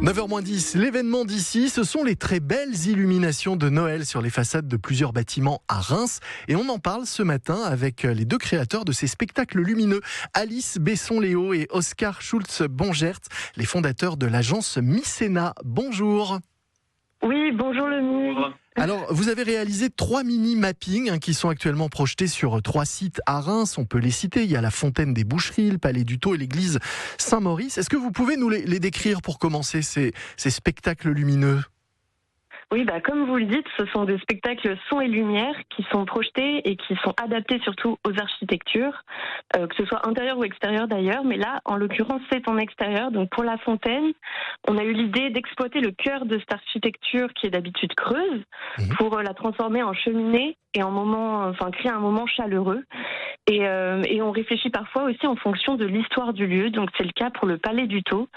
9h-10, l'événement d'ici, ce sont les très belles illuminations de Noël sur les façades de plusieurs bâtiments à Reims. Et on en parle ce matin avec les deux créateurs de ces spectacles lumineux, Alice Besson-Léo et Oscar Schultz-Bongert, les fondateurs de l'agence Mycéna. Bonjour. Oui, bonjour Lomi. Alors, vous avez réalisé 3 mini-mappings qui sont actuellement projetés sur 3 sites à Reims. On peut les citer. Il y a la Fontaine des Boucheries, le Palais du Thau et l'église Saint-Maurice. Est-ce que vous pouvez nous les décrire pour commencer, ces spectacles lumineux ? Oui, comme vous le dites, ce sont des spectacles son et lumière qui sont projetés et qui sont adaptés surtout aux architectures, que ce soit intérieur ou extérieur d'ailleurs. Mais là, en l'occurrence, c'est en extérieur. Donc pour la fontaine, on a eu l'idée d'exploiter le cœur de cette architecture qui est d'habitude creuse pour la transformer en cheminée et créer un moment chaleureux. Et on réfléchit parfois aussi en fonction de l'histoire du lieu. Donc c'est le cas pour le Palais du Thau.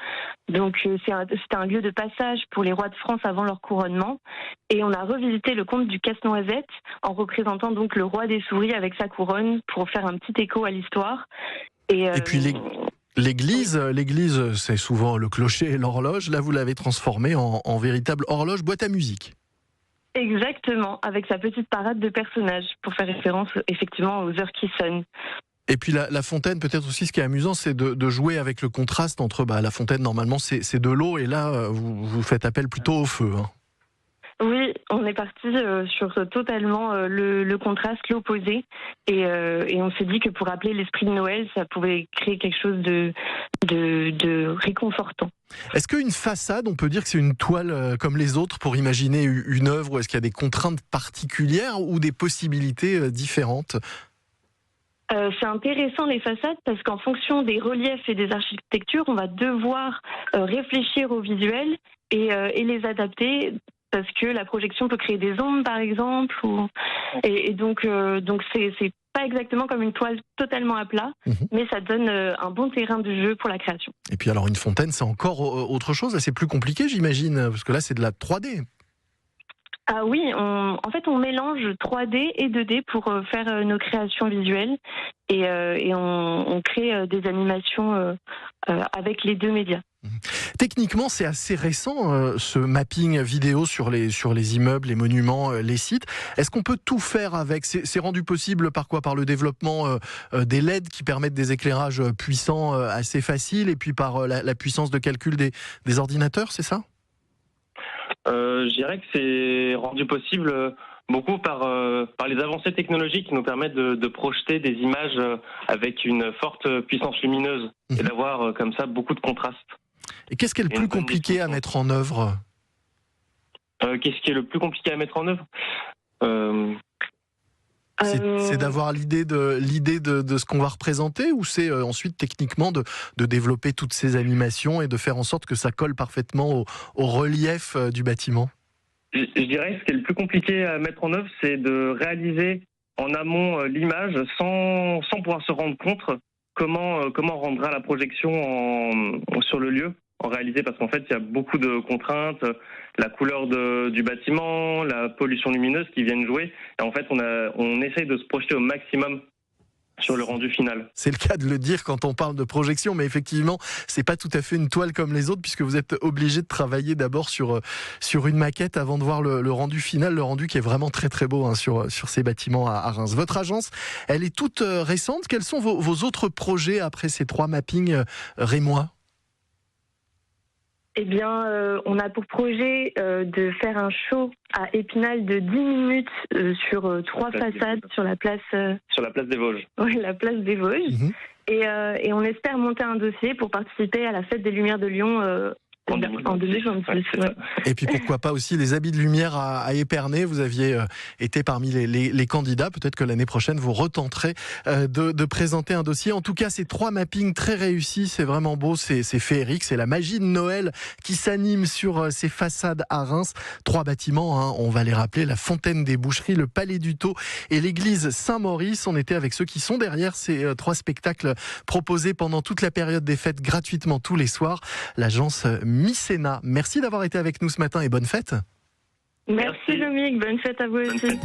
Donc c'était un lieu de passage pour les rois de France avant leur couronnement. Et on a revisité le conte du Casse-Noisette en représentant donc le roi des souris avec sa couronne pour faire un petit écho à l'histoire. Et puis l'église, c'est souvent le clocher et l'horloge. Là, vous l'avez transformée en véritable horloge boîte à musique. Exactement, avec sa petite parade de personnages pour faire référence effectivement aux heures qui sonnent. Et puis la fontaine, peut-être aussi, ce qui est amusant, c'est de jouer avec le contraste entre la fontaine, normalement, c'est de l'eau, et là, vous faites appel plutôt au feu. Oui, on est parti sur totalement le contraste, l'opposé, et on s'est dit que pour rappeler l'esprit de Noël, ça pouvait créer quelque chose de réconfortant. Est-ce qu'une façade, on peut dire que c'est une toile comme les autres pour imaginer une œuvre, ou est-ce qu'il y a des contraintes particulières ou des possibilités différentes ? C'est intéressant les façades parce qu'en fonction des reliefs et des architectures, on va devoir réfléchir au visuel et les adapter. Parce que la projection peut créer des ombres, par exemple, et donc c'est pas exactement comme une toile totalement à plat, mais ça donne un bon terrain de jeu pour la création. Et puis alors une fontaine, c'est encore autre chose, là c'est plus compliqué, j'imagine, parce que là c'est de la 3D. Ah oui, en fait on mélange 3D et 2D pour faire nos créations visuelles et on crée des animations avec les deux médias. Techniquement, c'est assez récent, ce mapping vidéo sur les immeubles, les monuments, les sites. Est-ce qu'on peut tout faire avec ? C'est rendu possible par quoi ? Par le développement des LED qui permettent des éclairages puissants assez faciles, et puis par la puissance de calcul des ordinateurs, c'est ça ? Je dirais que c'est rendu possible beaucoup par les avancées technologiques qui nous permettent de projeter des images avec une forte puissance lumineuse et d'avoir comme ça beaucoup de contraste. Et qu'est-ce qui est le plus compliqué à mettre en œuvre ? Qu'est-ce qui est le plus compliqué à mettre en œuvre ? C'est d'avoir l'idée de ce qu'on va représenter, ou c'est ensuite techniquement de développer toutes ces animations et de faire en sorte que ça colle parfaitement au relief du bâtiment ? Je dirais que ce qui est le plus compliqué à mettre en œuvre, c'est de réaliser en amont l'image sans pouvoir se rendre compte comment rendra la projection sur le lieu en réalité, parce qu'en fait il y a beaucoup de contraintes, la couleur du bâtiment, la pollution lumineuse qui viennent jouer, et en fait on essaye de se projeter au maximum sur le rendu final. C'est le cas de le dire quand on parle de projection, mais effectivement, c'est pas tout à fait une toile comme les autres, puisque vous êtes obligé de travailler d'abord sur une maquette avant de voir le rendu final, le rendu qui est vraiment très très beau sur ces bâtiments à Reims. Votre agence, elle est toute récente. Quels sont vos autres projets après ces 3 mappings rémois ? Eh bien, on a pour projet de faire un show à Épinal de 10 minutes sur 3 façades sur la place... Sur la place des Vosges. Oui, la place des Vosges. Et on espère monter un dossier pour participer à la Fête des Lumières de Lyon en 2026. Ouais. Et puis pourquoi pas aussi les habits de lumière à Épernay. Vous aviez été parmi les candidats. Peut-être que l'année prochaine vous retenterez de présenter un dossier. En tout cas, ces 3 mappings très réussis, c'est vraiment beau, c'est féerique, c'est la magie de Noël qui s'anime sur ces façades à Reims. 3 bâtiments, on va les rappeler, la Fontaine des Boucheries, le Palais du Thau et l'église Saint-Maurice. On était avec ceux qui sont derrière ces 3 spectacles proposés pendant toute la période des fêtes gratuitement tous les soirs. L'agence Mycéna. Merci d'avoir été avec nous ce matin et bonne fête. Merci Lomique, bonne fête à vous aussi.